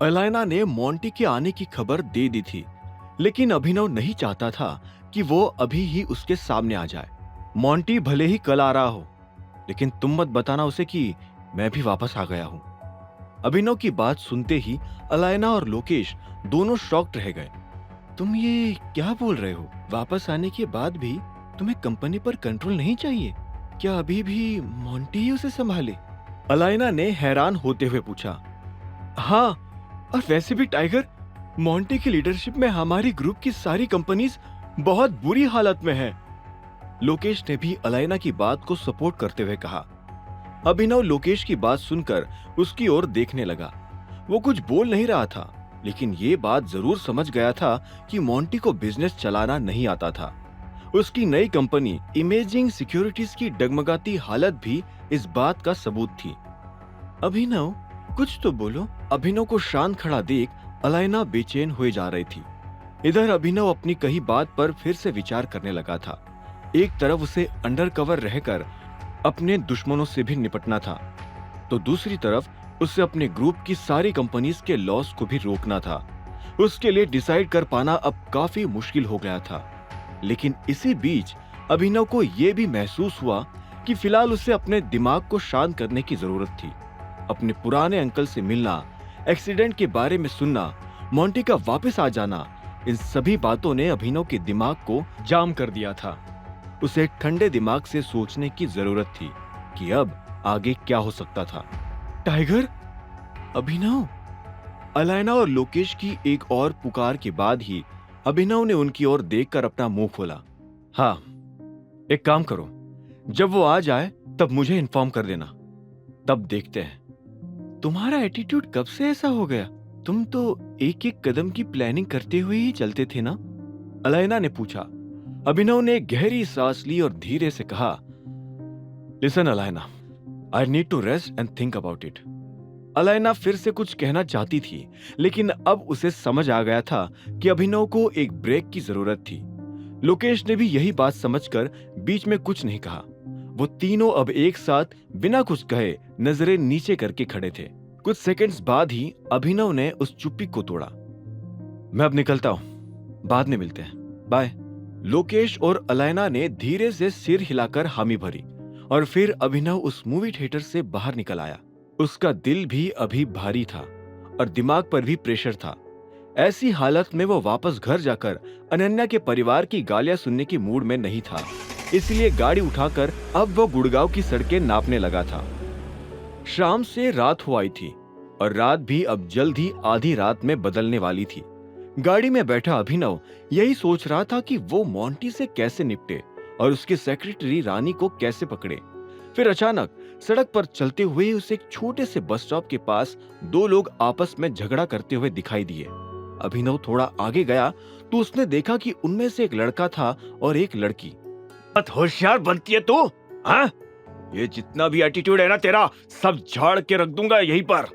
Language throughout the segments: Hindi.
अलायना ने मोंटी के आने की खबर दे दी थी, लेकिन अभिनव नहीं चाहता था कि वो अभी ही उसके सामने आ जाए। मोंटी भले ही कल आ रहा हो, लेकिन तुम मत बताना उसे कि मैं भी वापस आ गया हूं। अभिनव की बात सुनते ही अलायना और लोकेश दोनों शॉक्ड रह गए। तुम ये क्या बोल रहे हो? वापस आने के बाद भी तुम्हें कंपनी पर कंट्रोल नहीं चाहिए? क्या अभी भी मोंटी ही उसे संभाले? अलायना ने हैरान होते हुए पूछा। हाँ, और वैसे भी टाइगर, मोंटी की लीडरशिप में हमारी ग्रुप की सारी कंपनीज बहुत बुरी हालत में हैं। लोकेश ने भी अलायना की बात को सपोर्ट करते हुए कहा। अभिनव लोकेश की बात सुनकर उसकी ओर देखने लगा। वो कुछ बोल नहीं रहा था, लेकिन ये बात जरूर समझ गया था कि मोंटी को बिजनेस चलाना नहीं आता था। उसकी नई कंपनी इमेजिंग सिक्योरिटीज की डगमगाती हालत भी इस बात का सबूत थी। अभिनव, कुछ तो बोलो। अभिनव को शांत खड़ा देख अलायना बेचैन हुए जा रही थी। इधर अभिनव अपनी कही बात पर फिर से विचार करने लगा था। एक तरफ उसे अंडरकवर रहकर अपने दुश्मनों से भी निपटना था, तो दूसरी तरफ उसे अपने ग्रुप की सारी कंपनीज के लॉस को भी रोकना था। उसके लिए डिसाइड कर पाना अब काफी मुश्किल हो गया था। लेकिन इसी बीच अभिनव को यह भी महसूस हुआ कि फिलहाल उसे अपने दिमाग को शांत करने की जरूरत थी। अपने पुराने अंकल से मिलना, एक्सीडेंट के बारे में सुनना, मोंटी का वापस आ जाना, इन सभी बातों ने अभिनव के दिमाग को जाम कर दिया था। उसे ठंडे दिमाग से सोचने की जरूरत थी कि अब आगे क्या हो सकता था। टाइगर, अभिनव। अलायना और लोकेश की एक और पुकार के बाद ही अभिनव ने उनकी ओर देखकर अपना मुंह खोला। हाँ, एक काम करो, जब वो आ जाए तब मुझे इन्फॉर्म कर देना, तब देखते हैं। तुम्हारा एटीट्यूड कब से ऐसा हो गया? तुम तो एक एक कदम की प्लानिंग करते हुए ही चलते थे ना? अलायना ने पूछा। अभिनव ने गहरी सांस ली और धीरे से कहा, listen Alayna, I need to rest and think about it. Alayna फिर से कुछ कहना चाहती थी, लेकिन अब उसे समझ आ गया था कि अभिनव को एक ब्रेक की जरूरत थी। लोकेश ने भी यही बात समझकर बीच में कुछ नहीं कहा। वो तीनों अब एक साथ बिना कुछ कहे नजरें नीचे करके खड़े थे। कुछ सेकंड्स बाद ही अभिनव ने उस चुप्पी को तोड़ा। मैं अब निकलता हूं, बाद में मिलते हैं, बाय। लोकेश और अलायना ने धीरे से सिर हिलाकर हामी भरी और फिर अभिनव उस मूवी थिएटर से बाहर निकल आया। उसका दिल भी अभी भारी था और दिमाग पर भी प्रेशर था। ऐसी हालत में वो वापस घर जाकर अनन्या के परिवार की गालियां सुनने की मूड में नहीं था, इसलिए गाड़ी उठाकर अब वो गुड़गांव की सड़कें नापने लगा था। शाम से रात हो आई थी और रात भी अब जल्द ही आधी रात में बदलने वाली थी। गाड़ी में बैठा अभिनव यही सोच रहा था कि वो मोंटी से कैसे निपटे और उसके सेक्रेटरी रानी को कैसे पकड़े। फिर अचानक सड़क पर चलते हुए उसे एक छोटे से बस स्टॉप के पास दो लोग आपस में झगड़ा करते हुए दिखाई दिए। अभिनव थोड़ा आगे गया तो उसने देखा कि उनमें से एक लड़का था और एक लड़की। बहुत होशियार बनती है तू, हाँ? ये जितना भी एटीट्यूड है ना तेरा, सब झाड़ के रख दूंगा यहीं पर।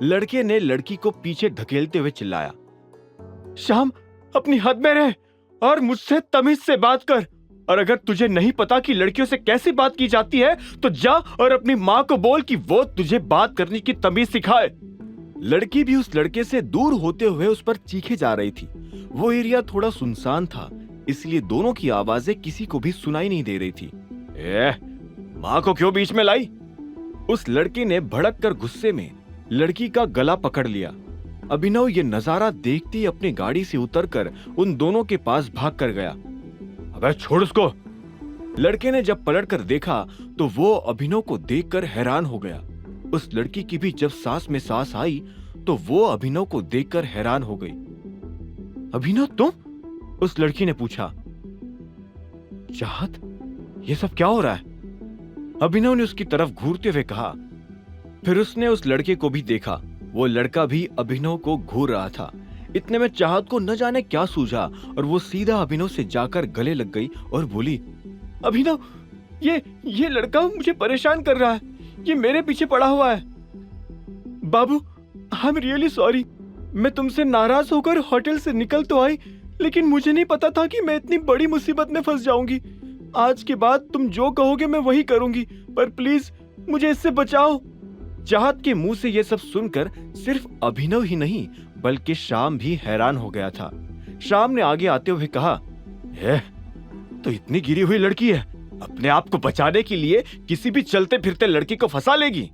लड़के ने लड़की को पीछे धकेलते हुए चिल्लाया। श्याम, अपनी हद में रह और मुझसे तमीज से बात कर। और अगर तुझे नहीं पता कि लड़कियों से कैसे बात की जाती है तो जा और अपनी माँ को बोल कि वो तुझे बात करने की तमीज सिखाए। लड़की भी उस लड़के से दूर होते हुए उस पर चीखे जा रही थी। वो एरिया थोड़ा सुनसान था, इसलिए दोनों की आवाजें किसी को भी सुनाई नहीं दे रही थी। माँ को क्यों बीच में लाई? उस लड़के ने भड़क कर गुस्से में लड़की का गला पकड़ लिया। अभिनव ये नजारा देखते ही अपनी गाड़ी से उतरकर उन दोनों के पास भाग कर गया। अबे छोड़ उसको। लड़के ने जब पलट कर देखा तो वो अभिनव को देखकर हैरान हो गया। उस लड़की की भी जब सांस में सांस आई तो वो अभिनव को देखकर हैरान हो गई। अभिनव, तुम? उस लड़की ने पूछा। चाहत, ये सब क्या हो रहा है? अभिनव ने उसकी तरफ घूरते हुए कहा। फिर उसने उस लड़के को भी देखा। वो लड़का भी अभिनव को घूर रहा था। इतने में चाहत को न जाने क्या सूझा और वो सीधा अभिनव से जाकर गले लग गई और बोली, अभिनव, ये लड़का मुझे परेशान कर रहा है। ये मेरे पीछे पड़ा हुआ है। बाबू, आई एम रियली सॉरी। मैं तुमसे नाराज होकर होटल से निकल तो आई, लेकिन मुझे नहीं पता था कि मैं इतनी बड़ी मुसीबत में फंस जाऊंगी। आज के बाद तुम जो कहोगे मैं वही करूंगी, पर प्लीज मुझे इससे बचाओ। चाहत के मुंह से यह सब सुनकर सिर्फ अभिनव ही नहीं बल्कि श्याम भी हैरान हो गया था। श्याम ने आगे आते हुए कहा, तो इतनी गिरी हुई लड़की है, अपने आप को बचाने के लिए किसी भी चलते फिरते लड़की को फंसा लेगी।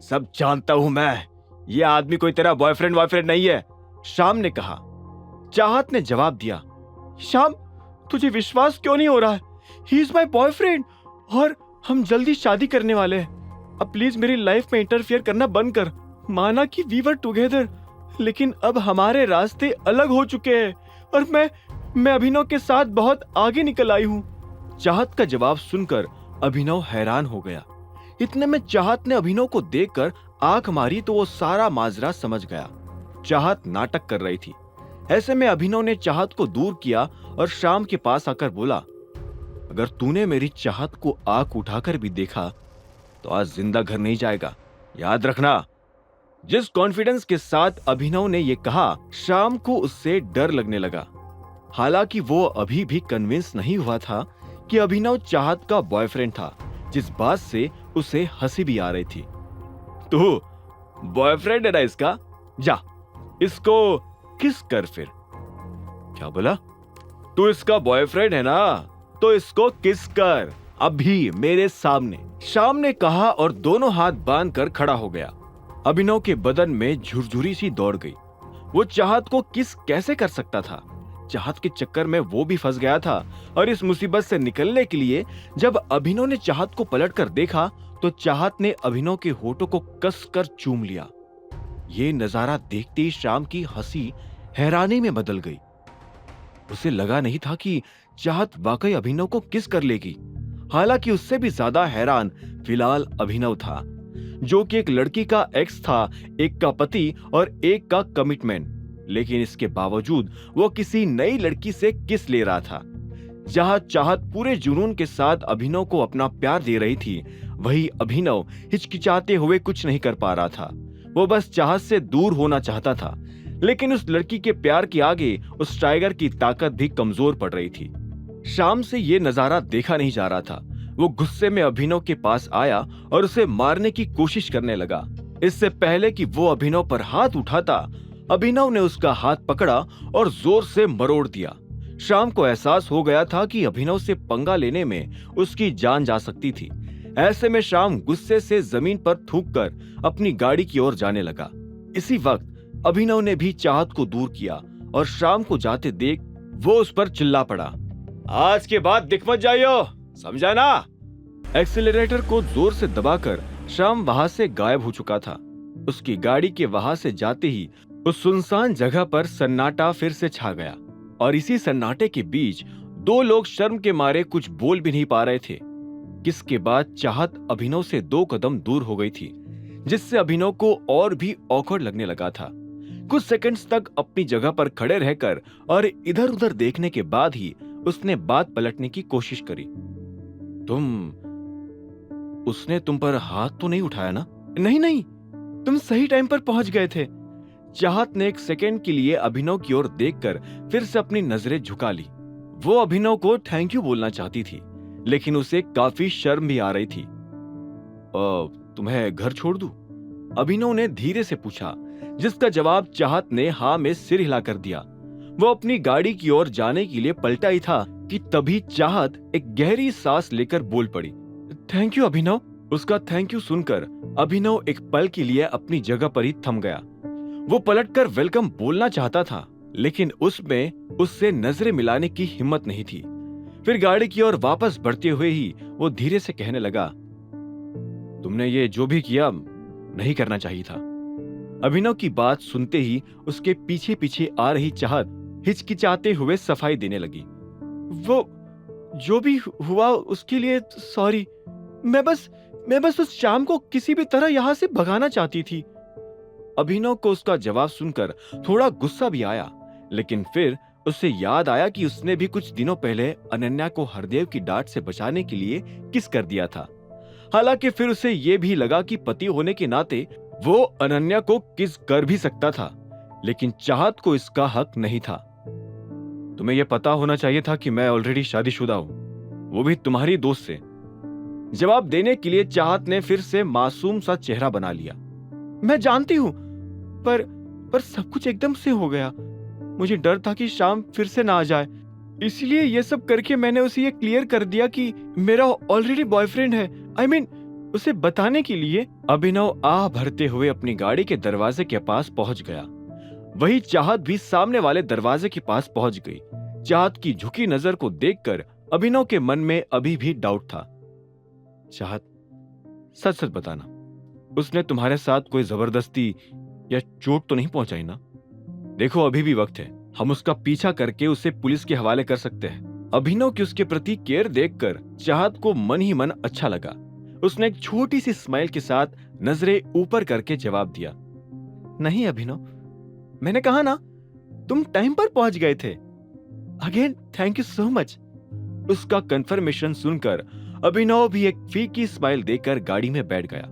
सब जानता हूं मैं, ये आदमी कोई तेरा बॉयफ्रेंड वॉयफ्रेंड नहीं है, श्याम ने कहा। चाहत ने जवाब दिया, श्याम तुझे विश्वास क्यों नहीं हो रहा है? ही इज माई बॉयफ्रेंड और हम जल्दी शादी करने वाले हैं। अब प्लीज मेरी लाइफ में इंटरफियर करना बंद कर। माना कि वी वर टुगेदर, लेकिन अब हमारे रास्ते अलग हो चुके हैं और मैं अभिनव के साथ बहुत आगे निकल आई हूँ। चाहत का जवाब सुनकर अभिनव हैरान हो गया। इतने में चाहत ने अभिनव को देखकर आंख मारी तो वो सारा माजरा समझ गया। चाहत नाटक कर रही थी। ऐसे में अभिनव ने चाहत को दूर किया और श्याम के पास आकर बोला, अगर तूने मेरी चाहत को आंख उठाकर भी देखा तो आज जिंदा घर नहीं जाएगा, याद रखना। जिस कॉन्फिडेंस के साथ अभिनव ने यह कहा, श्याम को उससे डर लगने लगा। हालांकि वो अभी भी कन्विंस नहीं हुआ था कि अभिनव चाहत का बॉयफ्रेंड था, जिस बात से उसे हंसी भी आ रही थी। तू बॉयफ्रेंड है ना इसका? जा इसको किस कर फिर। क्या बोला? तू इसका बॉयफ्रेंड है ना, तो इसको किस कर अभी मेरे सामने, श्याम ने कहा और दोनों हाथ बांधकर खड़ा हो गया। अभिनव के बदन में झुरझुरी सी दौड़ गई। वो चाहत को किस कैसे कर सकता था? चाहत के चक्कर में वो भी फंस गया था और इस मुसीबत से निकलने के लिए जब अभिनव ने चाहत को पलटकर देखा तो चाहत ने अभिनव के होठों को कसकर चूम लिया। ये नजारा देखते ही श्याम की हंसी हैरानी में बदल गई। उसे लगा नहीं था कि चाहत वाकई अभिनव को किस कर लेगी। हालांकि उससे भी ज्यादा हैरान फिलहाल अभिनव था, जो कि एक लड़की का एक्स था, एक का पति और एक का कमिटमेंट। लेकिन इसके बावजूद वो किसी नई लड़की से किस ले रहा था। जहां चाहत पूरे जुनून के साथ अभिनव को अपना प्यार दे रही थी, वही अभिनव हिचकिचाते हुए कुछ नहीं कर पा रहा था। वो बस चाहत से दूर होना चाहता था, लेकिन उस लड़की के प्यार के आगे उस टाइगर की ताकत भी कमजोर पड़ रही थी। शाम से ये नजारा देखा नहीं जा रहा था। वो गुस्से में अभिनव के पास आया और उसे मारने की कोशिश करने लगा। इससे पहले कि वो अभिनव पर हाथ उठाता, अभिनव ने उसका हाथ पकड़ा और जोर से मरोड़ दिया। शाम को एहसास हो गया था कि अभिनव से पंगा लेने में उसकी जान जा सकती थी। ऐसे में शाम गुस्से से जमीन पर थूककर अपनी गाड़ी की ओर जाने लगा। इसी वक्त अभिनव ने भी चाहत को दूर किया और शाम को जाते देख वो उस पर चिल्ला पड़ा, आज के बाद दिख मत जाइयो, समझा ना? एक्सीलरेटर को जोर से दबाकर शाम वहां से गायब हो चुका था। उसकी गाड़ी के वहां से जाते ही उस सुनसान जगह पर सन्नाटा फिर से छा गया और इसी सन्नाटे के बीच दो लोग शर्म के मारे कुछ बोल भी नहीं पा रहे थे। किसके बाद चाहत अभिनव से 2 कदम दूर हो गई थी, जिससे अभिनव को और भी ऑकवर्ड लगने लगा था। कुछ सेकंड्स तक अपनी जगह पर खड़े रहकर और इधर उधर देखने के बाद ही उसने बात पलटने की कोशिश करी। उसने तुम पर हाथ तो नहीं उठाया ना? नहीं, तुम सही टाइम पर पहुंच गए थे। चाहत ने एक सेकंड के लिए अभिनव की ओर देखकर फिर से अपनी नजरें झुका ली। वो अभिनव को थैंक यू बोलना चाहती थी, लेकिन उसे काफी शर्म भी आ रही थी। तुम्हें घर छोड़ दूं? अभिनव ने धीरे से पूछा, जिसका जवाब चाहत ने हाँ में सिर हिलाकर दिया। वो अपनी गाड़ी की ओर जाने के लिए पलटा ही था कि तभी चाहत एक गहरी सांस लेकर बोल पड़ी, थैंक यू अभिनव। उसका थैंक यू सुनकर अभिनव एक पल के लिए अपनी जगह पर ही थम गया। वो पलटकर वेलकम बोलना चाहता था, लेकिन उसमें उससे नजरें मिलाने की हिम्मत नहीं थी। फिर गाड़ी की ओर वापस बढ़ते हुए ही वो धीरे से कहने लगा, तुमने ये जो भी किया नहीं करना चाहिए था। अभिनव की बात सुनते ही उसके पीछे पीछे आ रही चाहत हिचकिचाते हुए सफाई देने लगी। वो जो भी हुआ उसके लिए सॉरी। मैं बस उस शाम को किसी भी तरह यहाँ से भगाना चाहती थी। अभिनव को उसका जवाब सुनकर थोड़ा गुस्सा भी आया, लेकिन फिर उसे याद आया कि उसने भी कुछ दिनों पहले अनन्या को हरदेव की डांट से बचाने के लिए किस कर दिया था। हालांकि फिर उसे ये भी लगा कि पति होने के नाते वो अनन्या को किस कर भी सकता था, लेकिन चाहत को इसका हक नहीं था। तुम्हें यह पता होना चाहिए था कि मैं ऑलरेडी शादीशुदा हूं, वो भी तुम्हारी दोस्त से। जवाब देने के लिए चाहत ने फिर से मासूम सा चेहरा बना लिया। मैं जानती हूँ, पर सब कुछ एकदम से हो गया। मुझे डर था कि शाम फिर से ना आ जाए, इसलिए ये सब करके मैंने उसे ये क्लियर कर दिया कि मेरा ऑलरेडी बॉयफ्रेंड है। I mean, उसे बताने के लिए अभिनव आह भरते हुए अपनी गाड़ी के दरवाजे के पास पहुंच गया। वही चाहत भी सामने वाले दरवाजे के पास पहुंच गई। चाहत की झुकी नजर को देखकर अभिनव के मन में अभी भी डाउट था। चाहत, सच सच बताना, उसने तुम्हारे साथ कोई जबरदस्ती या चोट तो नहीं पहुंचाई ना? देखो अभी भी वक्त है, हम उसका पीछा करके उसे पुलिस के हवाले कर सकते हैं। अभिनव की उसके प्रति केयर देखकर चाहत को मन ही मन अच्छा लगा। उसने एक छोटी सी स्माइल के साथ नजरें ऊपर करके जवाब दिया, नहीं अभिनव, मैंने कहा ना, तुम टाइम पर पहुंच गए थे। Again thank you so much. उसका कंफर्मेशन सुनकर अभिनव भी एक फीकी स्माइल देकर गाड़ी में बैठ गया।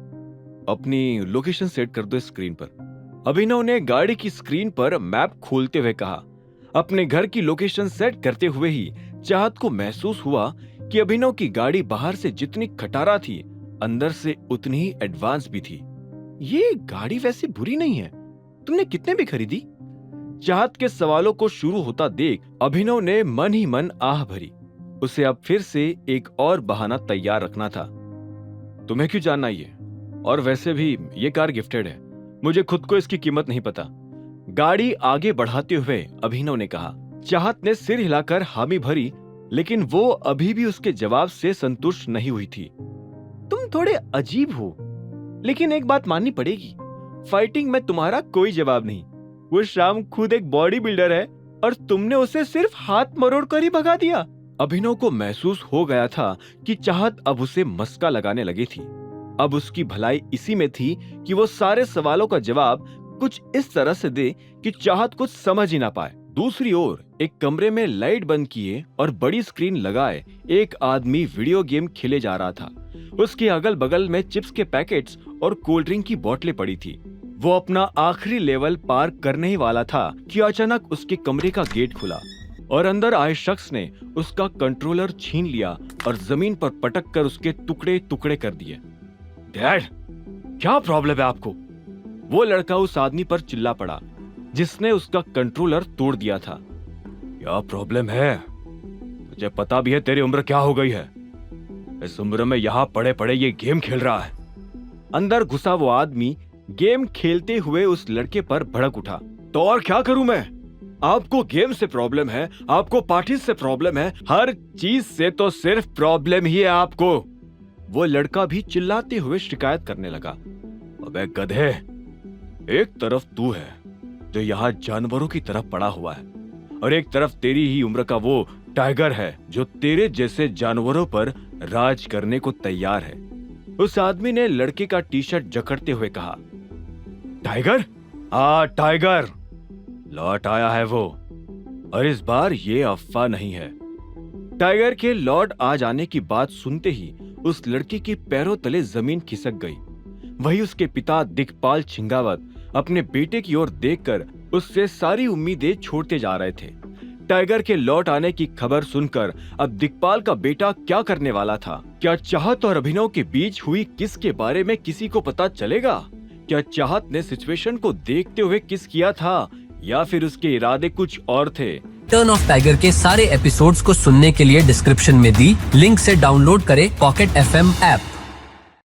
अपनी लोकेशन सेट कर दो स्क्रीन पर। अभिनव ने गाड़ी की स्क्रीन पर मैप खोलते हुए कहा। अपने घर की लोकेशन सेट करते हुए ही चाहत को महसूस हुआ कि अभिनव की गाड़ी बाहर से जितनी खटारा थी, अंदर से उतनी ही एडवांस भी थी। ये गाड़ी वैसे बुरी नहीं है, तुमने कितने भी खरीदी? चाहत के सवालों को शुरू होता देख अभिनव ने मन ही मन आह भरी। उसे अब फिर से एक और बहाना तैयार रखना था। तुम्हें क्यों जानना ये? और वैसे भी ये कार गिफ्टेड है, मुझे खुद को इसकी कीमत नहीं पता। गाड़ी आगे बढ़ाते हुए अभिनव ने कहा। चाहत ने सिर हिलाकर हामी भरी, लेकिन वो अभी भी उसके जवाब से संतुष्ट नहीं हुई थी। तुम थोड़े अजीब हो, लेकिन एक बात माननी पड़ेगी, फाइटिंग में तुम्हारा कोई जवाब नहीं। वो शाम खुद एक बॉडी बिल्डर है और तुमने उसे सिर्फ हाथ मरोड़ कर ही भगा दिया। अभिनव को महसूस हो गया था कि चाहत अब उसे मस्का लगाने लगी थी। अब उसकी भलाई इसी में थी कि वो सारे सवालों का जवाब कुछ इस तरह से दे कि चाहत कुछ समझ ही ना पाए। दूसरी ओर एक कमरे में लाइट बंद किए और बड़ी स्क्रीन लगाए एक आदमी वीडियो गेम खेले जा रहा था। उसके अगल बगल में चिप्स के पैकेट्स और कोल्ड ड्रिंक की बोतलें पड़ी थी। वो अपना आखिरी लेवल पार करने ही वाला था कि अचानक उसके कमरे का गेट खुला और अंदर आए शख्स ने उसका कंट्रोलर छीन लिया और जमीन पर पटक कर उसके टुकड़े टुकड़े कर दिए। डैड, क्या प्रॉब्लम है आपको? वो लड़का उस आदमी पर चिल्ला पड़ा जिसने उसका कंट्रोलर तोड़ दिया था। क्या प्रॉब्लम है? मुझे पता भी है तेरी उम्र क्या हो गई है। इस उम्र में यहाँ पड़े पड़े ये गेम खेल रहा है। अंदर घुसा वो आदमी गेम खेलते हुए उस लड़के पर भड़क उठा। तो और क्या करूं मैं? आपको गेम से प्रॉब्लम है, आपको पार्टी से प्रॉब्लम है, हर चीज से तो सिर्फ प्रॉब्लम ही है आपको। वो लड़का भी चिल्लाते हुए शिकायत करने लगा। अबे गधे, एक तरफ तू है जो यहाँ जानवरों की तरफ पड़ा हुआ है और एक तरफ तेरी ही उम्र का वो टाइगर है जो तेरे जैसे जानवरों पर राज करने को तैयार है। उस आदमी ने लड़के का टी शर्ट जकड़ते हुए कहा। टाइगर? हाँ टाइगर, लौट आया है वो, और इस बार ये अफवाह नहीं है। टाइगर के लौट आ जाने की बात सुनते ही उस लड़के के पैरों तले जमीन खिसक गई। वही उसके पिता दिग्पाल छिंगावत अपने बेटे की ओर देखकर उससे सारी उम्मीदें छोड़ते जा रहे थे। टाइगर के लौट आने की खबर सुनकर अब दिग्पाल का बेटा क्या करने वाला था? क्या चाहत और अभिनव के बीच हुई किस के बारे में किसी को पता चलेगा? क्या चाहत ने सिचुएशन को देखते हुए किस किया था या फिर उसके इरादे कुछ और थे? टर्न ऑफ टाइगर के सारे एपिसोड्स को सुनने के लिए डिस्क्रिप्शन में दी लिंक से डाउनलोड करें पॉकेट FM ऐप।